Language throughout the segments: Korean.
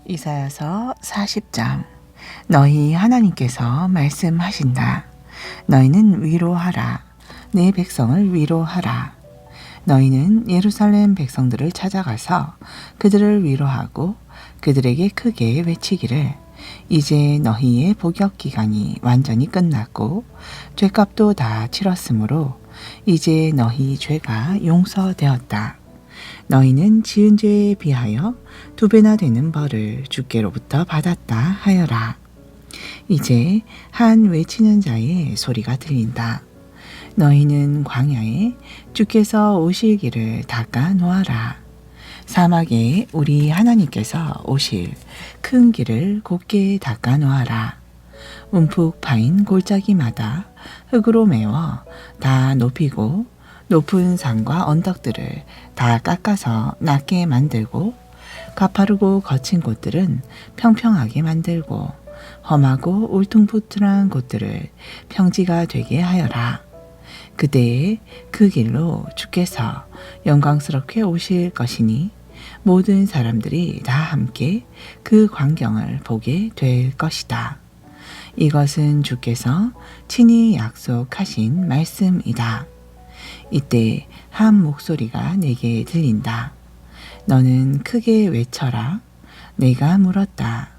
이사야서 40장. 너희 하나님께서 말씀하신다. 너희는 위로하라. 내 백성을 위로하라. 너희는 예루살렘 백성들을 찾아가서 그들을 위로하고 그들에게 크게 외치기를 이제 너희의 복역 기간이 완전히 끝났고 죄값도 다 치렀으므로 이제 너희 죄가 용서되었다. 너희는 지은 죄에 비하여 2배나 되는 벌을 주께로부터 받았다 하여라. 이제 한 외치는 자의 소리가 들린다. 너희는 광야에 주께서 오실 길을 닦아 놓아라. 사막에 우리 하나님께서 오실 큰 길을 곧게 닦아 놓아라. 움푹 파인 골짜기마다 흙으로 메워 다 높이고 높은 산과 언덕들을 다 깎아서 낮게 만들고 가파르고 거친 곳들은 평평하게 만들고 험하고 울퉁불퉁한 곳들을 평지가 되게 하여라. 그때에 그 길로 주께서 영광스럽게 오실 것이니 모든 사람들이 다 함께 그 광경을 보게 될 것이다. 이것은 주께서 친히 약속하신 말씀이다. 이때 한 목소리가 내게 들린다. 너는 크게 외쳐라. 내가 물었다.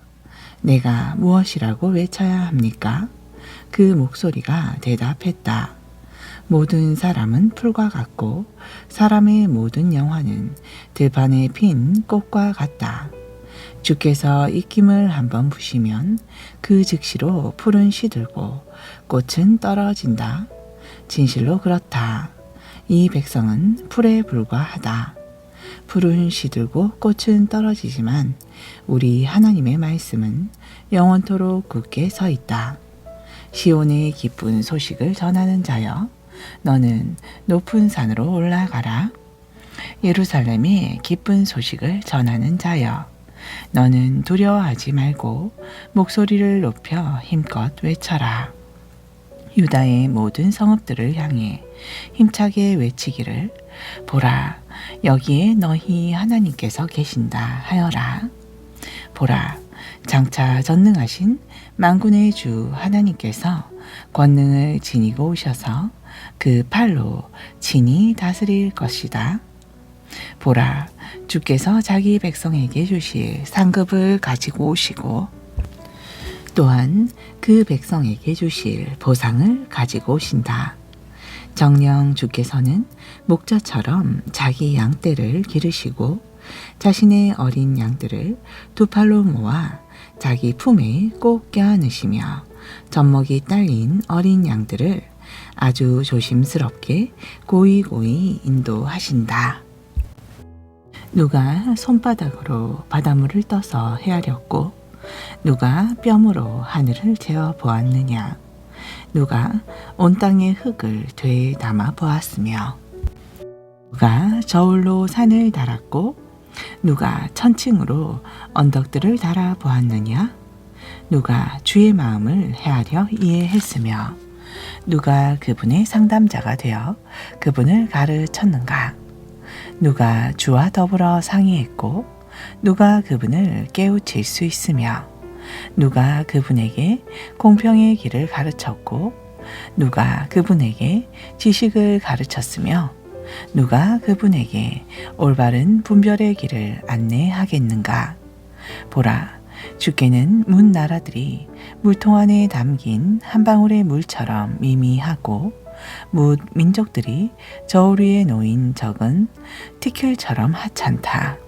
내가 무엇이라고 외쳐야 합니까? 그 목소리가 대답했다. 모든 사람은 풀과 같고 사람의 모든 영화는 들판에 핀 꽃과 같다. 주께서 입김을 한번 부시면 그 즉시로 풀은 시들고 꽃은 떨어진다. 진실로 그렇다. 이 백성은 풀에 불과하다. 풀은 시들고 꽃은 떨어지지만 우리 하나님의 말씀은 영원토록 굳게 서 있다. 시온의 기쁜 소식을 전하는 자여, 너는 높은 산으로 올라가라. 예루살렘의 기쁜 소식을 전하는 자여, 너는 두려워하지 말고 목소리를 높여 힘껏 외쳐라. 유다의 모든 성읍들을 향해 힘차게 외치기를 보라, 여기에 너희 하나님께서 계신다 하여라. 보라, 장차 전능하신 만군의 주 하나님께서 권능을 지니고 오셔서 그 팔로 친히 다스릴 것이다. 보라, 주께서 자기 백성에게 주실 상급을 가지고 오시고 또한 그 백성에게 주실 보상을 가지고 오신다. 정녕 주께서는 목자처럼 자기 양떼를 기르시고 자신의 어린 양들을 2팔로 모아 자기 품에 꼭 껴안으시며 젖먹이 딸린 어린 양들을 아주 조심스럽게 고이고이 인도하신다. 누가 손바닥으로 바닷물을 떠서 헤아렸고 누가 뼘으로 하늘을 재어 보았느냐. 누가 온 땅의 흙을 되에 담아 보았으며 누가 저울로 산을 달았고 누가 천층으로 언덕들을 달아 보았느냐. 누가 주의 마음을 헤아려 이해했으며 누가 그분의 상담자가 되어 그분을 가르쳤는가. 누가 주와 더불어 상의했고 누가 그분을 깨우칠 수 있으며 누가 그분에게 공평의 길을 가르쳤고 누가 그분에게 지식을 가르쳤으며 누가 그분에게 올바른 분별의 길을 안내하겠는가. 보라, 주께는 문 나라들이 물통 안에 담긴 한 방울의 물처럼 미미하고 뭇 민족들이 저울 위에 놓인 적은 티끌처럼 하찮다.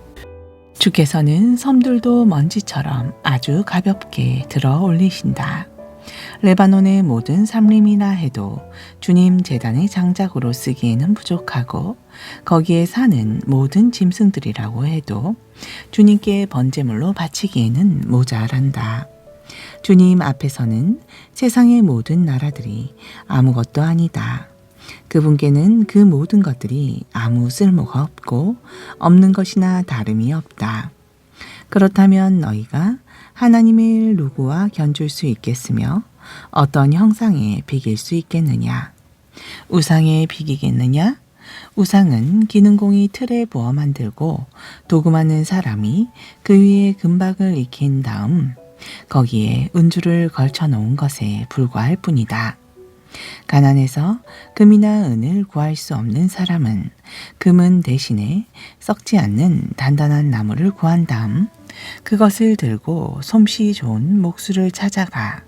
주께서는 섬들도 먼지처럼 아주 가볍게 들어 올리신다. 레바논의 모든 삼림이나 해도 주님 제단의 장작으로 쓰기에는 부족하고 거기에 사는 모든 짐승들이라고 해도 주님께 번제물로 바치기에는 모자란다. 주님 앞에서는 세상의 모든 나라들이 아무것도 아니다. 그분께는 그 모든 것들이 아무 쓸모가 없고 없는 것이나 다름이 없다. 그렇다면 너희가 하나님의 누구와 견줄 수 있겠으며 어떤 형상에 비길 수 있겠느냐? 우상에 비기겠느냐? 우상은 기능공이 틀에 부어 만들고 도금하는 사람이 그 위에 금박을 익힌 다음 거기에 은주를 걸쳐 놓은 것에 불과할 뿐이다. 가난해서 금이나 은을 구할 수 없는 사람은 금은 대신에 썩지 않는 단단한 나무를 구한 다음 그것을 들고 솜씨 좋은 목수를 찾아가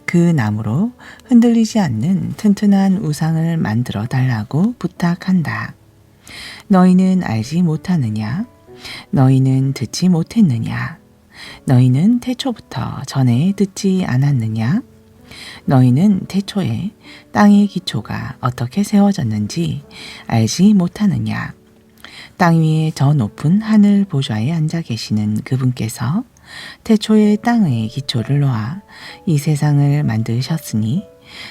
그 나무로 흔들리지 않는 튼튼한 우상을 만들어 달라고 부탁한다. 너희는 알지 못하느냐? 너희는 듣지 못했느냐? 너희는 태초부터 전에 듣지 않았느냐? 너희는 태초에 땅의 기초가 어떻게 세워졌는지 알지 못하느냐? 땅 위에 저 높은 하늘 보좌에 앉아 계시는 그분께서 태초에 땅의 기초를 놓아 이 세상을 만드셨으니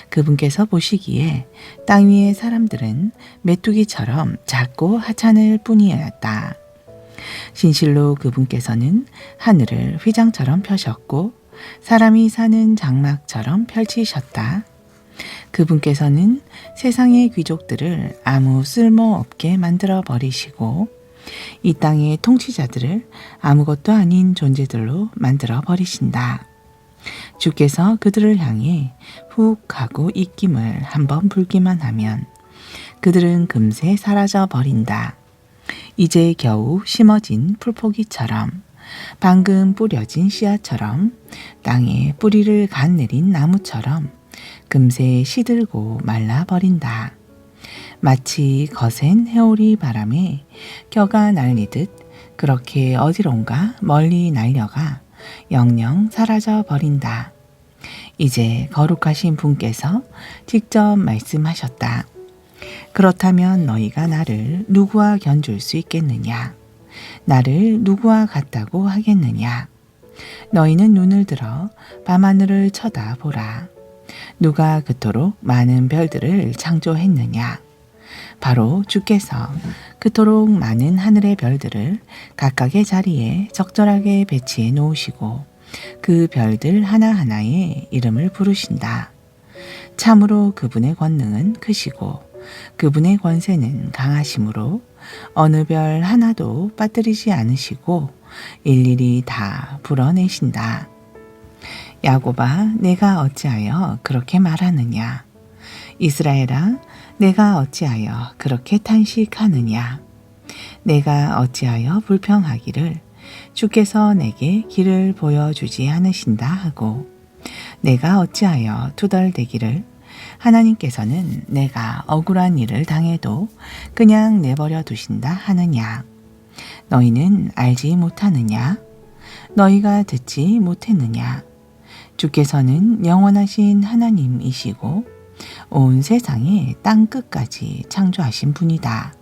그분께서 보시기에 땅 위의 사람들은 메뚜기처럼 작고 하찮을 뿐이었다. 진실로 그분께서는 하늘을 휘장처럼 펴셨고 사람이 사는 장막처럼 펼치셨다. 그분께서는 세상의 귀족들을 아무 쓸모없게 만들어 버리시고 이 땅의 통치자들을 아무것도 아닌 존재들로 만들어 버리신다. 주께서 그들을 향해 훅 하고 입김을 한번 불기만 하면 그들은 금세 사라져 버린다. 이제 겨우 심어진 풀포기처럼 방금 뿌려진 씨앗처럼 땅에 뿌리를 간 내린 나무처럼 금세 시들고 말라버린다. 마치 거센 해오리 바람에 겨가 날리듯 그렇게 어디론가 멀리 날려가 영영 사라져 버린다. 이제 거룩하신 분께서 직접 말씀하셨다. 그렇다면 너희가 나를 누구와 견줄 수 있겠느냐? 나를 누구와 같다고 하겠느냐? 너희는 눈을 들어 밤하늘을 쳐다보라. 누가 그토록 많은 별들을 창조했느냐? 바로 주께서 그토록 많은 하늘의 별들을 각각의 자리에 적절하게 배치해 놓으시고 그 별들 하나하나에 이름을 부르신다. 참으로 그분의 권능은 크시고 그분의 권세는 강하심으로 어느 별 하나도 빠뜨리지 않으시고 일일이 다 불어내신다. 야곱아, 내가 어찌하여 그렇게 말하느냐? 이스라엘아, 내가 어찌하여 그렇게 탄식하느냐? 내가 어찌하여 불평하기를 주께서 내게 길을 보여주지 않으신다 하고 내가 어찌하여 투덜대기를 하나님께서는 내가 억울한 일을 당해도 그냥 내버려 두신다 하느냐? 너희는 알지 못하느냐? 너희가 듣지 못했느냐? 주께서는 영원하신 하나님이시고 온 세상의 땅 끝까지 창조하신 분이다.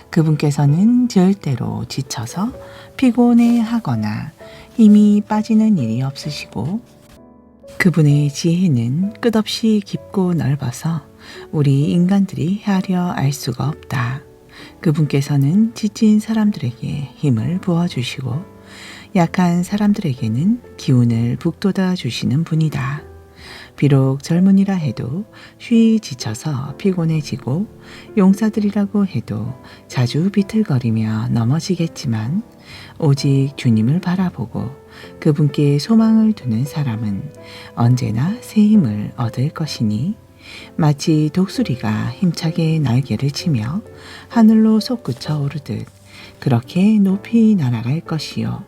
그분께서는 절대로 지쳐서 피곤해 하거나 힘이 빠지는 일이 없으시고 그분의 지혜는 끝없이 깊고 넓어서 우리 인간들이 헤아려 알 수가 없다. 그분께서는 지친 사람들에게 힘을 부어주시고 약한 사람들에게는 기운을 북돋아 주시는 분이다. 비록 젊은이라 해도 쉬이 지쳐서 피곤해지고 용사들이라고 해도 자주 비틀거리며 넘어지겠지만 오직 주님을 바라보고 그분께 소망을 두는 사람은 언제나 새 힘을 얻을 것이니 마치 독수리가 힘차게 날개를 치며 하늘로 솟구쳐 오르듯 그렇게 높이 날아갈 것이요.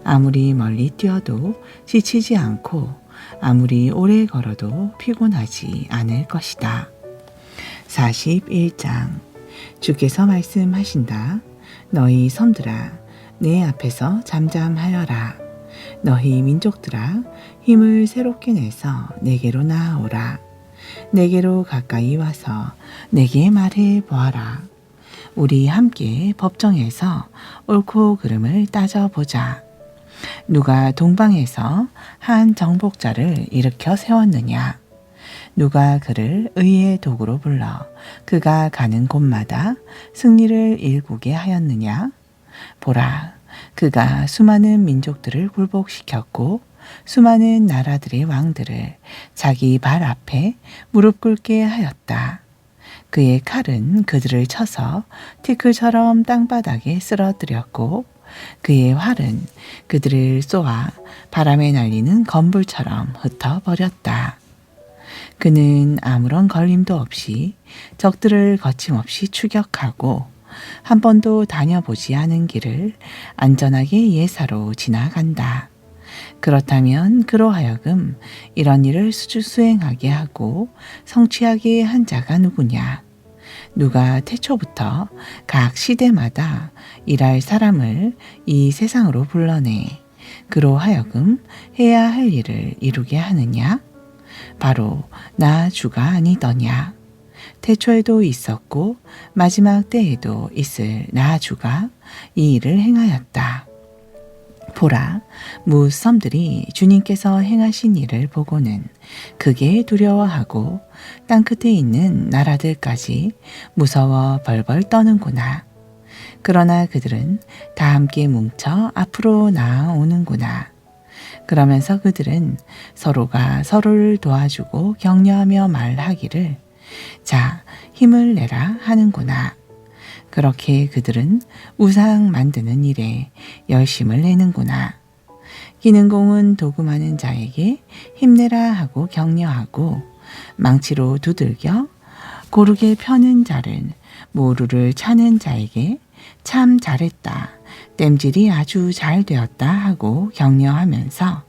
아무리 멀리 뛰어도 지치지 않고 아무리 오래 걸어도 피곤하지 않을 것이다. 41장 주께서 말씀하신다. 너희 섬들아 내 앞에서 잠잠하여라. 너희 민족들아 힘을 새롭게 내서 내게로 나아오라. 내게로 가까이 와서 내게 말해 보아라. 우리 함께 법정에서 옳고 그름을 따져보자. 누가 동방에서 한 정복자를 일으켜 세웠느냐? 누가 그를 의의 도구로 불러 그가 가는 곳마다 승리를 일구게 하였느냐? 보라, 그가 수많은 민족들을 굴복시켰고 수많은 나라들의 왕들을 자기 발 앞에 무릎 꿇게 하였다. 그의 칼은 그들을 쳐서 티끌처럼 땅바닥에 쓰러뜨렸고 그의 활은 그들을 쏘아 바람에 날리는 건불처럼 흩어버렸다. 그는 아무런 걸림도 없이 적들을 거침없이 추격하고 한 번도 다녀보지 않은 길을 안전하게 예사로 지나간다. 그렇다면 그로 하여금 이런 일을 수행하게 하고 성취하게 한 자가 누구냐? 누가 태초부터 각 시대마다 일할 사람을 이 세상으로 불러내 그로 하여금 해야 할 일을 이루게 하느냐? 바로 나 주가 아니더냐? 태초에도 있었고 마지막 때에도 있을 나 주가 이 일을 행하였다. 보라, 무섬들이 주님께서 행하신 일을 보고는 크게 두려워하고 땅끝에 있는 나라들까지 무서워 벌벌 떠는구나. 그러나 그들은 다 함께 뭉쳐 앞으로 나아오는구나. 그러면서 그들은 서로가 서로를 도와주고 격려하며 말하기를 자, 힘을 내라 하는구나. 그렇게 그들은 우상 만드는 일에 열심을 내는구나. 기능공은 도금하는 자에게 힘내라 하고 격려하고 망치로 두들겨 고르게 펴는 자를 모루를 차는 자에게 참 잘했다. 땜질이 아주 잘 되었다 하고 격려하면서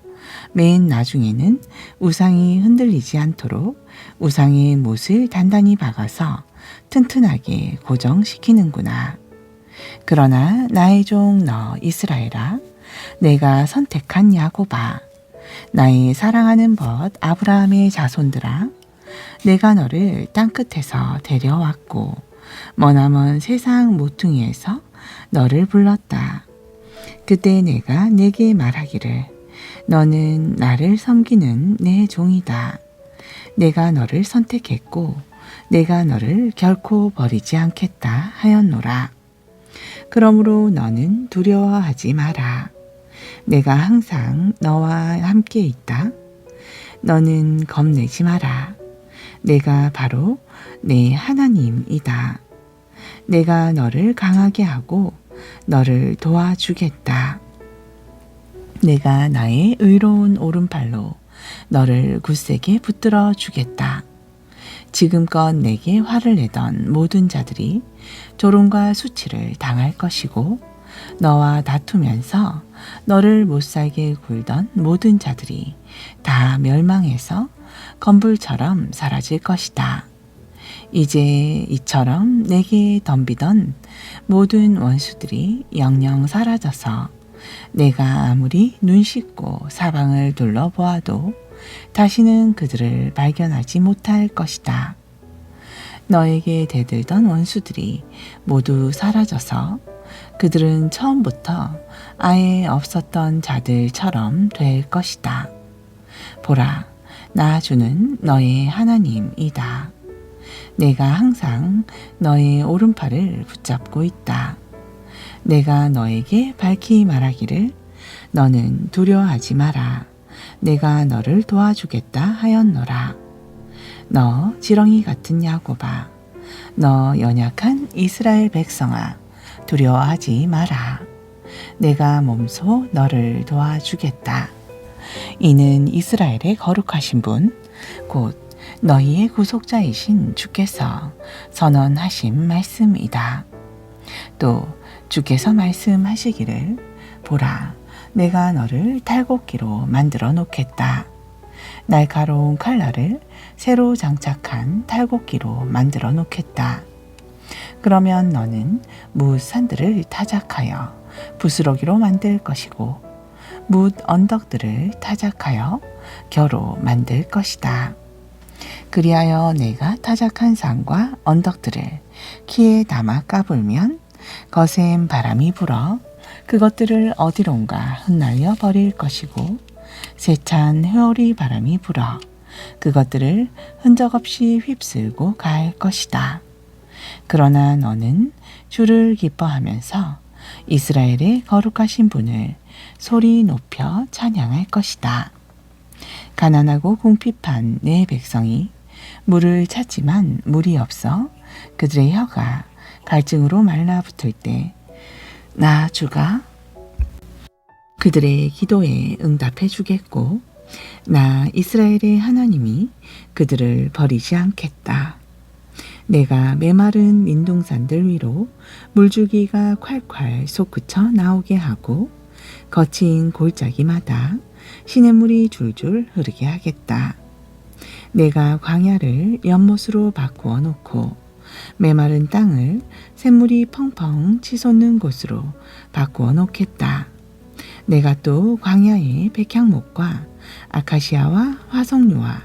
맨 나중에는 우상이 흔들리지 않도록 우상의 못을 단단히 박아서 튼튼하게 고정시키는구나. 그러나 나의 종 너 이스라엘아, 내가 선택한 야곱아, 나의 사랑하는 벗 아브라함의 자손들아, 내가 너를 땅끝에서 데려왔고 머나먼 세상 모퉁이에서 너를 불렀다. 그때 내가 내게 말하기를 너는 나를 섬기는 내 종이다. 내가 너를 선택했고 내가 너를 결코 버리지 않겠다 하였노라. 그러므로 너는 두려워하지 마라. 내가 항상 너와 함께 있다. 너는 겁내지 마라. 내가 바로 내 하나님이다. 내가 너를 강하게 하고 너를 도와주겠다. 내가 나의 의로운 오른팔로 너를 굳세게 붙들어 주겠다. 지금껏 내게 화를 내던 모든 자들이 조롱과 수치를 당할 것이고 너와 다투면서 너를 못살게 굴던 모든 자들이 다 멸망해서 건불처럼 사라질 것이다. 이제 이처럼 내게 덤비던 모든 원수들이 영영 사라져서 내가 아무리 눈 씻고 사방을 둘러보아도 다시는 그들을 발견하지 못할 것이다. 너에게 대들던 원수들이 모두 사라져서 그들은 처음부터 아예 없었던 자들처럼 될 것이다. 보라, 나 주는 너의 하나님이다. 내가 항상 너의 오른팔을 붙잡고 있다. 내가 너에게 밝히 말하기를 너는 두려워하지 마라. 내가 너를 도와주겠다 하였노라. 너 지렁이 같은 야곱아, 너 연약한 이스라엘 백성아, 두려워하지 마라. 내가 몸소 너를 도와주겠다. 이는 이스라엘의 거룩하신 분, 곧 너희의 구속자이신 주께서 선언하신 말씀이다. 또 주께서 말씀하시기를 보라, 내가 너를 탈곡기로 만들어 놓겠다. 날카로운 칼날을 새로 장착한 탈곡기로 만들어 놓겠다. 그러면 너는 뭇 산들을 타작하여 부스러기로 만들 것이고 뭇 언덕들을 타작하여 겨로 만들 것이다. 그리하여 내가 타작한 산과 언덕들을 키에 담아 까불면 거센 바람이 불어 그것들을 어디론가 흩날려 버릴 것이고 세찬 회오리 바람이 불어 그것들을 흔적 없이 휩쓸고 갈 것이다. 그러나 너는 주를 기뻐하면서 이스라엘의 거룩하신 분을 소리 높여 찬양할 것이다. 가난하고 궁핍한 내 백성이 물을 찾지만 물이 없어 그들의 혀가 갈증으로 말라붙을 때 나 주가 그들의 기도에 응답해 주겠고 나 이스라엘의 하나님이 그들을 버리지 않겠다. 내가 메마른 민둥산들 위로 물줄기가 콸콸 솟구쳐 나오게 하고 거친 골짜기마다 시냇물이 줄줄 흐르게 하겠다. 내가 광야를 연못으로 바꾸어 놓고 메마른 땅을 샘물이 펑펑 치솟는 곳으로 바꾸어 놓겠다. 내가 또 광야에 백향목과 아카시아와 화석류와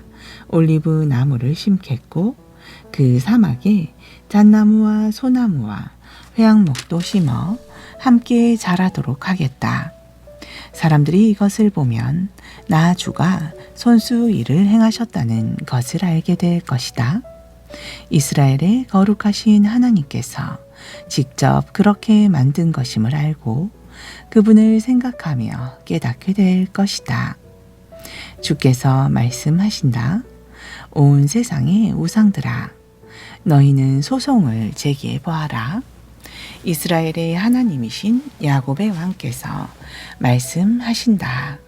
올리브 나무를 심겠고 그 사막에 잣나무와 소나무와 회양목도 심어 함께 자라도록 하겠다. 사람들이 이것을 보면 나 주가 손수 일을 행하셨다는 것을 알게 될 것이다. 이스라엘의 거룩하신 하나님께서 직접 그렇게 만든 것임을 알고 그분을 생각하며 깨닫게 될 것이다. 주께서 말씀하신다. 온 세상의 우상들아, 너희는 소송을 제기해 보아라. 이스라엘의 하나님이신 야곱의 왕께서 말씀하신다.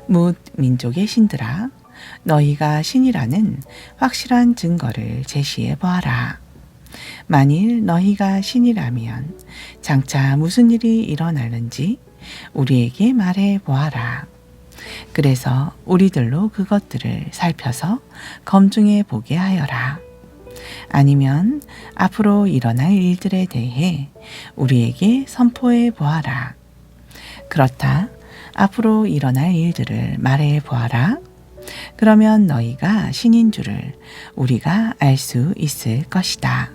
뭇 민족의 신들아, 너희가 신이라는 확실한 증거를 제시해 보아라. 만일 너희가 신이라면 장차 무슨 일이 일어나는지 우리에게 말해 보아라. 그래서 우리들로 그것들을 살펴서 검증해 보게 하여라. 아니면 앞으로 일어날 일들에 대해 우리에게 선포해 보아라. 그렇다. 앞으로 일어날 일들을 말해 보아라. 그러면 너희가 신인 줄을 우리가 알 수 있을 것이다.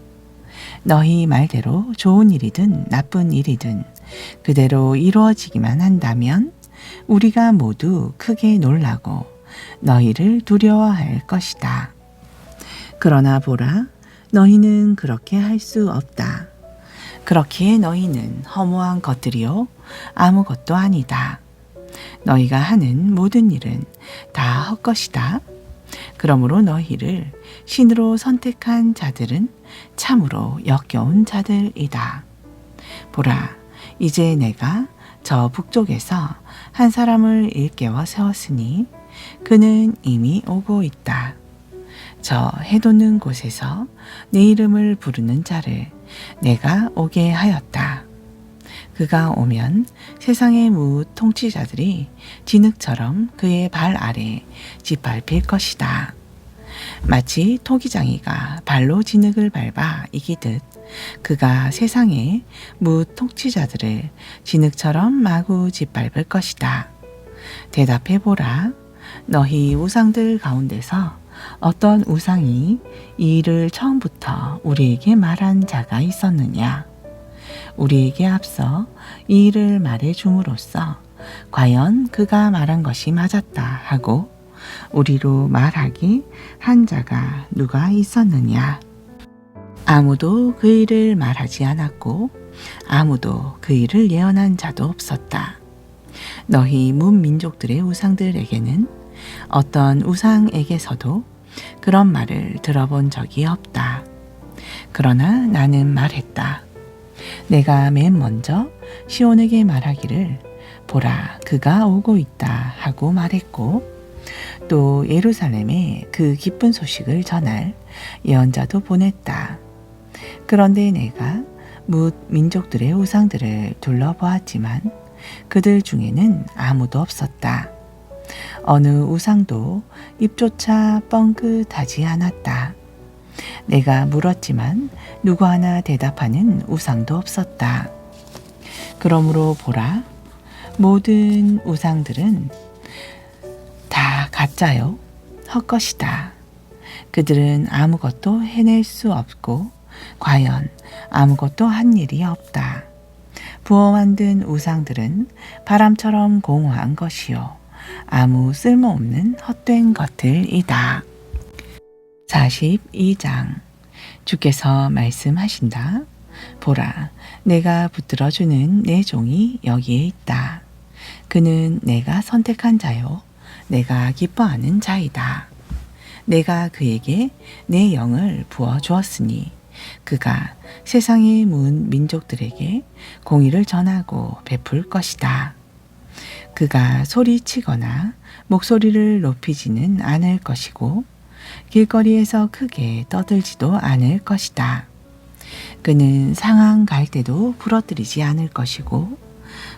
너희 말대로 좋은 일이든 나쁜 일이든 그대로 이루어지기만 한다면 우리가 모두 크게 놀라고 너희를 두려워할 것이다. 그러나 보라, 너희는 그렇게 할 수 없다. 그렇기에 너희는 허무한 것들이요 아무것도 아니다. 너희가 하는 모든 일은 다 헛것이다. 그러므로 너희를 신으로 선택한 자들은 참으로 역겨운 자들이다. 보라, 이제 내가 저 북쪽에서 한 사람을 일깨워 세웠으니 그는 이미 오고 있다. 저 해돋는 곳에서 내 이름을 부르는 자를 내가 오게 하였다. 그가 오면 세상의 뭇 통치자들이 진흙처럼 그의 발 아래 짓밟힐 것이다. 마치 토기장이가 발로 진흙을 밟아 이기듯 그가 세상의 뭇 통치자들을 진흙처럼 마구 짓밟을 것이다. 대답해보라. 너희 우상들 가운데서 어떤 우상이 이 일을 처음부터 우리에게 말한 자가 있었느냐? 우리에게 앞서 이 일을 말해 줌으로써 과연 그가 말한 것이 맞았다 하고 우리로 말하기 한 자가 누가 있었느냐? 아무도 그 일을 말하지 않았고 아무도 그 일을 예언한 자도 없었다. 너희 문민족들의 우상들에게는 어떤 우상에게서도 그런 말을 들어본 적이 없다. 그러나 나는 말했다. 내가 맨 먼저 시온에게 말하기를 보라 그가 오고 있다 하고 말했고 또 예루살렘에 그 기쁜 소식을 전할 예언자도 보냈다. 그런데 내가 뭇 민족들의 우상들을 둘러보았지만 그들 중에는 아무도 없었다. 어느 우상도 입조차 뻥긋하지 않았다. 내가 물었지만 누구 하나 대답하는 우상도 없었다. 그러므로 보라, 모든 우상들은 다 가짜요, 헛것이다. 그들은 아무것도 해낼 수 없고 과연 아무것도 한 일이 없다. 부어 만든 우상들은 바람처럼 공허한 것이요 아무 쓸모없는 헛된 것들이다. 42장 주께서 말씀하신다. 보라, 내가 붙들어주는 내 종이 여기에 있다. 그는 내가 선택한 자요 내가 기뻐하는 자이다. 내가 그에게 내 영을 부어 주었으니 그가 세상의 문 민족들에게 공의를 전하고 베풀 것이다. 그가 소리치거나 목소리를 높이지는 않을 것이고 길거리에서 크게 떠들지도 않을 것이다. 그는 상한 갈대도 부러뜨리지 않을 것이고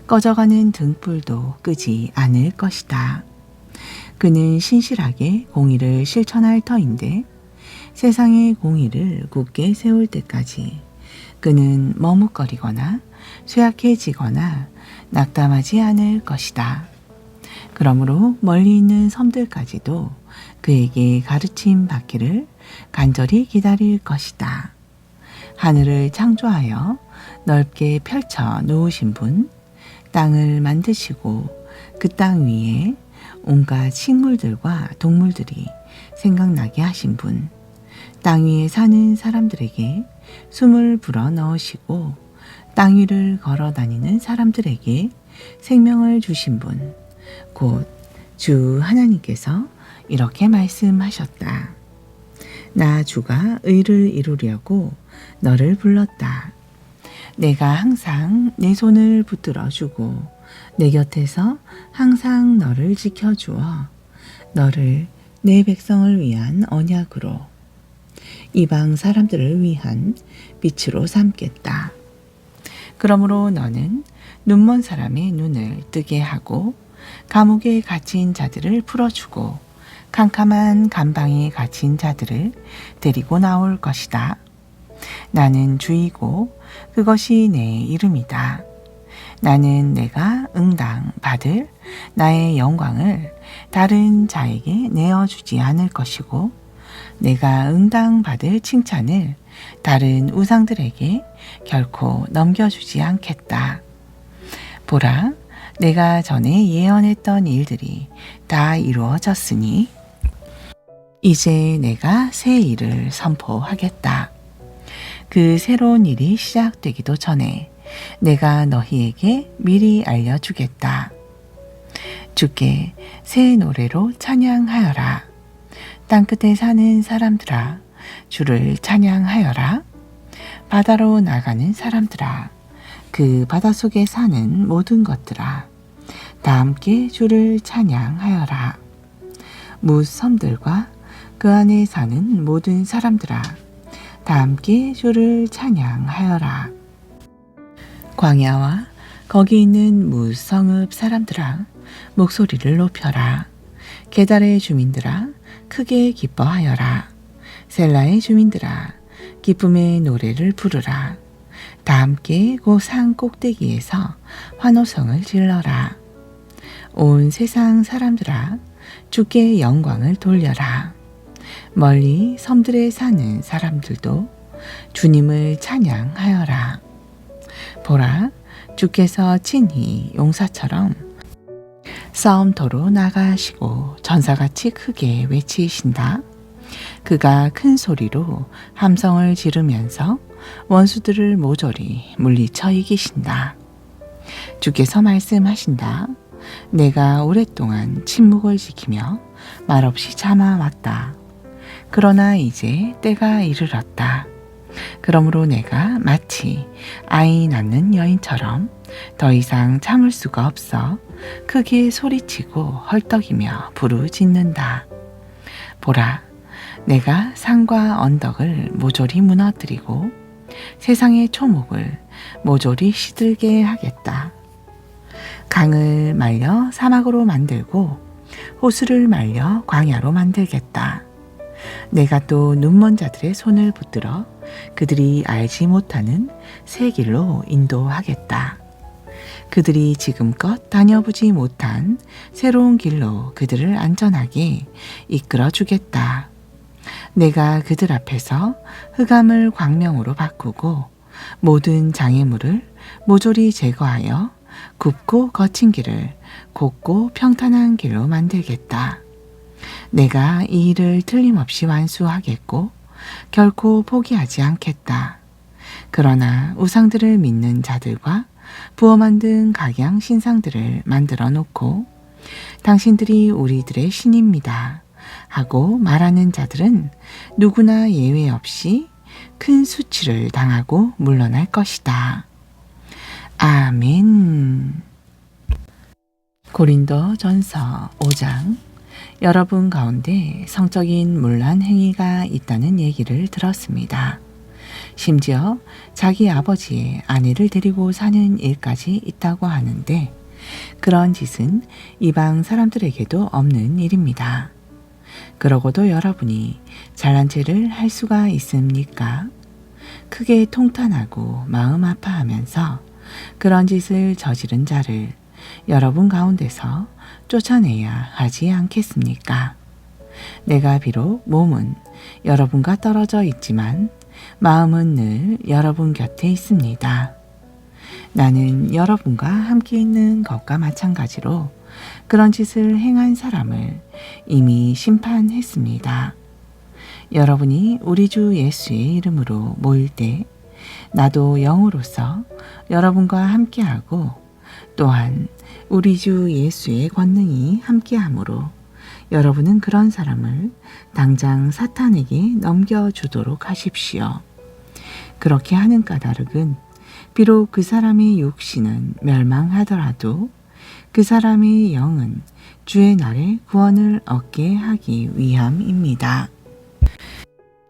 꺼져가는 등불도 끄지 않을 것이다. 그는 신실하게 공의를 실천할 터인데 세상의 공의를 굳게 세울 때까지 그는 머뭇거리거나 쇠약해지거나 낙담하지 않을 것이다. 그러므로 멀리 있는 섬들까지도 그에게 가르침 받기를 간절히 기다릴 것이다. 하늘을 창조하여 넓게 펼쳐 놓으신 분, 땅을 만드시고 그 땅 위에 온갖 식물들과 동물들이 생각나게 하신 분, 땅 위에 사는 사람들에게 숨을 불어 넣으시고 땅 위를 걸어 다니는 사람들에게 생명을 주신 분, 곧 주 하나님께서 이렇게 말씀하셨다. 나 주가 의를 이루려고 너를 불렀다. 내가 항상 내 손을 붙들어 주고 내 곁에서 항상 너를 지켜주어 너를 내 백성을 위한 언약으로 이방 사람들을 위한 빛으로 삼겠다. 그러므로 너는 눈먼 사람의 눈을 뜨게 하고 감옥에 갇힌 자들을 풀어주고 캄캄한 감방에 갇힌 자들을 데리고 나올 것이다. 나는 주이고 그것이 내 이름이다. 나는 내가 응당 받을 나의 영광을 다른 자에게 내어주지 않을 것이고 내가 응당 받을 칭찬을 다른 우상들에게 결코 넘겨주지 않겠다. 보라, 내가 전에 예언했던 일들이 다 이루어졌으니 이제 내가 새 일을 선포하겠다. 그 새로운 일이 시작되기도 전에 내가 너희에게 미리 알려주겠다. 주께 새 노래로 찬양하여라. 땅끝에 사는 사람들아, 주를 찬양하여라. 바다로 나가는 사람들아, 그 바닷속에 사는 모든 것들아, 다 함께 주를 찬양하여라. 무섬들과 그 안에 사는 모든 사람들아, 다 함께 주를 찬양하여라. 광야와 거기 있는 무성읍 사람들아, 목소리를 높여라. 게달의 주민들아, 크게 기뻐하여라. 셀라의 주민들아, 기쁨의 노래를 부르라. 다 함께 고산 꼭대기에서 환호성을 질러라. 온 세상 사람들아, 주께 영광을 돌려라. 멀리 섬들에 사는 사람들도 주님을 찬양하여라. 보라, 주께서 친히 용사처럼 싸움터로 나가시고 전사같이 크게 외치신다. 그가 큰 소리로 함성을 지르면서 원수들을 모조리 물리쳐 이기신다. 주께서 말씀하신다. 내가 오랫동안 침묵을 지키며 말없이 참아왔다. 그러나 이제 때가 이르렀다. 그러므로 내가 마치 아이 낳는 여인처럼 더 이상 참을 수가 없어 크게 소리치고 헐떡이며 부르짖는다. 보라, 내가 산과 언덕을 모조리 무너뜨리고 세상의 초목을 모조리 시들게 하겠다. 강을 말려 사막으로 만들고 호수를 말려 광야로 만들겠다. 내가 또 눈먼 자들의 손을 붙들어 그들이 알지 못하는 새 길로 인도하겠다. 그들이 지금껏 다녀보지 못한 새로운 길로 그들을 안전하게 이끌어 주겠다. 내가 그들 앞에서 흑암을 광명으로 바꾸고 모든 장애물을 모조리 제거하여 굽고 거친 길을 곱고 평탄한 길로 만들겠다. 내가 이 일을 틀림없이 완수하겠고 결코 포기하지 않겠다. 그러나 우상들을 믿는 자들과 부어 만든 각양 신상들을 만들어 놓고 당신들이 우리들의 신입니다 하고 말하는 자들은 누구나 예외 없이 큰 수치를 당하고 물러날 것이다. 아멘. 고린도전서 5장. 여러분 가운데 성적인 문란 행위가 있다는 얘기를 들었습니다. 심지어 자기 아버지의 아내를 데리고 사는 일까지 있다고 하는데 그런 짓은 이방 사람들에게도 없는 일입니다. 그러고도 여러분이 잘난 체를 할 수가 있습니까? 크게 통탄하고 마음 아파하면서 그런 짓을 저지른 자를 여러분 가운데서 쫓아내야 하지 않겠습니까? 내가 비록 몸은 여러분과 떨어져 있지만 마음은 늘 여러분 곁에 있습니다. 나는 여러분과 함께 있는 것과 마찬가지로 그런 짓을 행한 사람을 이미 심판했습니다. 여러분이 우리 주 예수의 이름으로 모일 때 나도 영으로서 여러분과 함께하고 또한 우리 주 예수의 권능이 함께하므로 여러분은 그런 사람을 당장 사탄에게 넘겨주도록 하십시오. 그렇게 하는 까닭은 비록 그 사람의 육신은 멸망하더라도 그 사람의 영은 주의 날에 구원을 얻게 하기 위함입니다.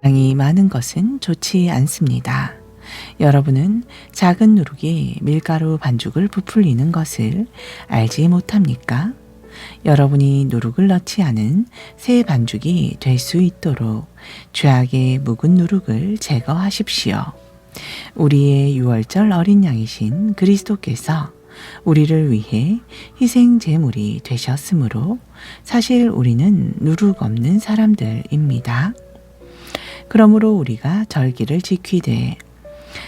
양이 많은 것은 좋지 않습니다. 여러분은 작은 누룩이 밀가루 반죽을 부풀리는 것을 알지 못합니까? 여러분이 누룩을 넣지 않은 새 반죽이 될 수 있도록 죄악의 묵은 누룩을 제거하십시오. 우리의 유월절 어린 양이신 그리스도께서 우리를 위해 희생 제물이 되셨으므로 사실 우리는 누룩 없는 사람들입니다. 그러므로 우리가 절기를 지키되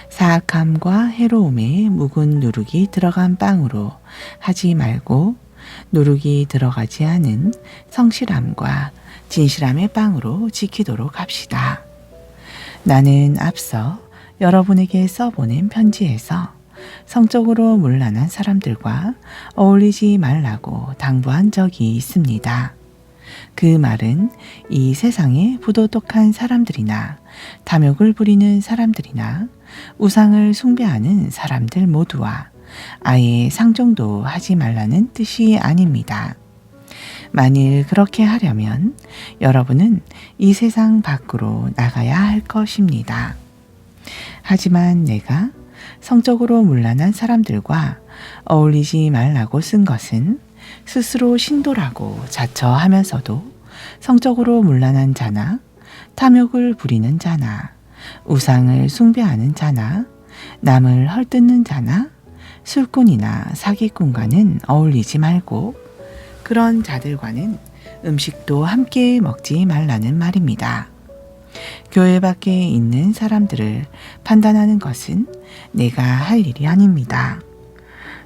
사악함과 해로움에 묵은 누룩이 들어간 빵으로 하지 말고 누룩이 들어가지 않은 성실함과 진실함의 빵으로 지키도록 합시다. 나는 앞서 여러분에게 써보낸 편지에서 성적으로 문란한 사람들과 어울리지 말라고 당부한 적이 있습니다. 그 말은 이 세상에 부도덕한 사람들이나 탐욕을 부리는 사람들이나 우상을 숭배하는 사람들 모두와 아예 상종도 하지 말라는 뜻이 아닙니다. 만일 그렇게 하려면 여러분은 이 세상 밖으로 나가야 할 것입니다. 하지만 내가 성적으로 문란한 사람들과 어울리지 말라고 쓴 것은 스스로 신도라고 자처하면서도 성적으로 문란한 자나 탐욕을 부리는 자나 우상을 숭배하는 자나 남을 헐뜯는 자나 술꾼이나 사기꾼과는 어울리지 말고 그런 자들과는 음식도 함께 먹지 말라는 말입니다. 교회 밖에 있는 사람들을 판단하는 것은 내가 할 일이 아닙니다.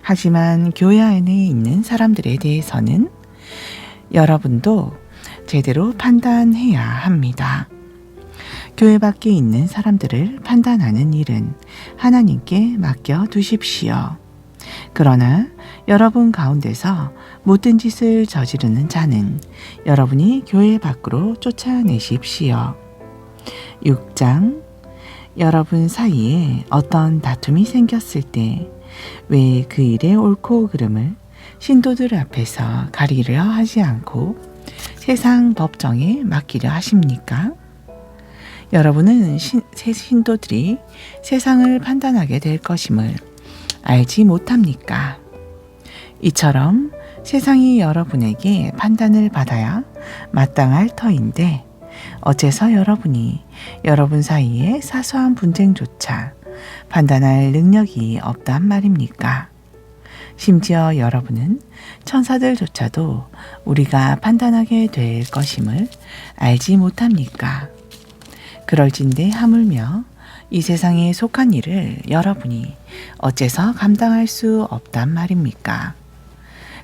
하지만 교회 안에 있는 사람들에 대해서는 여러분도 제대로 판단해야 합니다. 교회 밖에 있는 사람들을 판단하는 일은 하나님께 맡겨 두십시오. 그러나 여러분 가운데서 못된 짓을 저지르는 자는 여러분이 교회 밖으로 쫓아내십시오. 6장. 여러분 사이에 어떤 다툼이 생겼을 때 왜 그 일의 옳고 그름을 신도들 앞에서 가리려 하지 않고 세상 법정에 맡기려 하십니까? 여러분은 신도들이 세상을 판단하게 될 것임을 알지 못합니까? 이처럼 세상이 여러분에게 판단을 받아야 마땅할 터인데 어째서 여러분이 여러분 사이에 사소한 분쟁조차 판단할 능력이 없단 말입니까? 심지어 여러분은 천사들조차도 우리가 판단하게 될 것임을 알지 못합니까? 그럴진데 하물며 이 세상에 속한 일을 여러분이 어째서 감당할 수 없단 말입니까?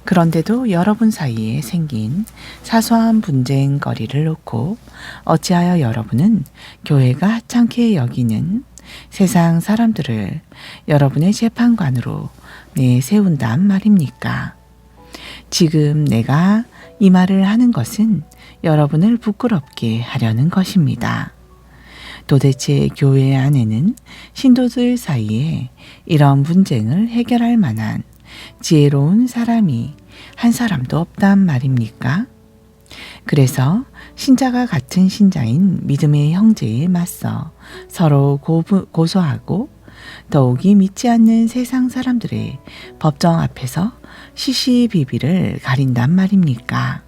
그런데도 여러분 사이에 생긴 사소한 분쟁거리를 놓고 어찌하여 여러분은 교회가 하찮게 여기는 세상 사람들을 여러분의 재판관으로 내세운단 말입니까? 지금 내가 이 말을 하는 것은 여러분을 부끄럽게 하려는 것입니다. 도대체 교회 안에는 신도들 사이에 이런 분쟁을 해결할 만한 지혜로운 사람이 한 사람도 없단 말입니까? 그래서 신자가 같은 신자인 믿음의 형제에 맞서 서로 고소하고 더욱이 믿지 않는 세상 사람들의 법정 앞에서 시시비비를 가린단 말입니까?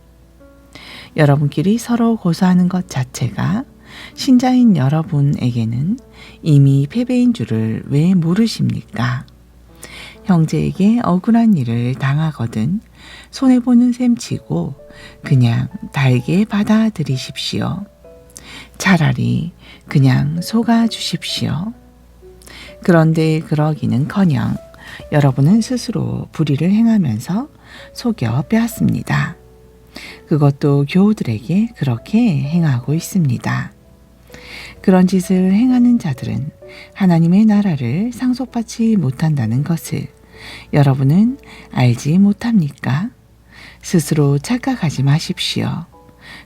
여러분끼리 서로 고소하는 것 자체가 신자인 여러분에게는 이미 패배인 줄을 왜 모르십니까? 형제에게 억울한 일을 당하거든 손해보는 셈 치고 그냥 달게 받아들이십시오. 차라리 그냥 속아 주십시오. 그런데 그러기는커녕 여러분은 스스로 불의를 행하면서 속여 빼앗습니다. 그것도 교우들에게 그렇게 행하고 있습니다. 그런 짓을 행하는 자들은 하나님의 나라를 상속받지 못한다는 것을 여러분은 알지 못합니까? 스스로 착각하지 마십시오.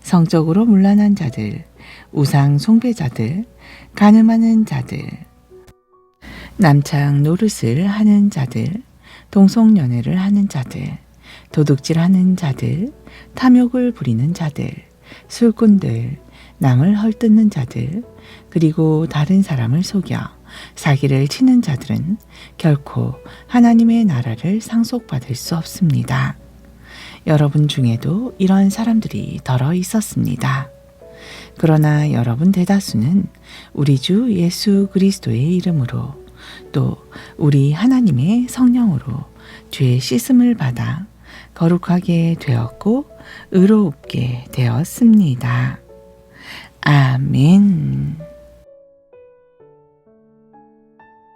성적으로 문란한 자들, 우상 숭배자들, 간음하는 자들, 남창 노릇을 하는 자들, 동성연애를 하는 자들, 도둑질하는 자들, 탐욕을 부리는 자들, 술꾼들, 남을 헐뜯는 자들, 그리고 다른 사람을 속여 사기를 치는 자들은 결코 하나님의 나라를 상속받을 수 없습니다. 여러분 중에도 이런 사람들이 덜어 있었습니다. 그러나 여러분 대다수는 우리 주 예수 그리스도의 이름으로 또 우리 하나님의 성령으로 죄 씻음을 받아 거룩하게 되었고 의롭게 되었습니다. 아멘.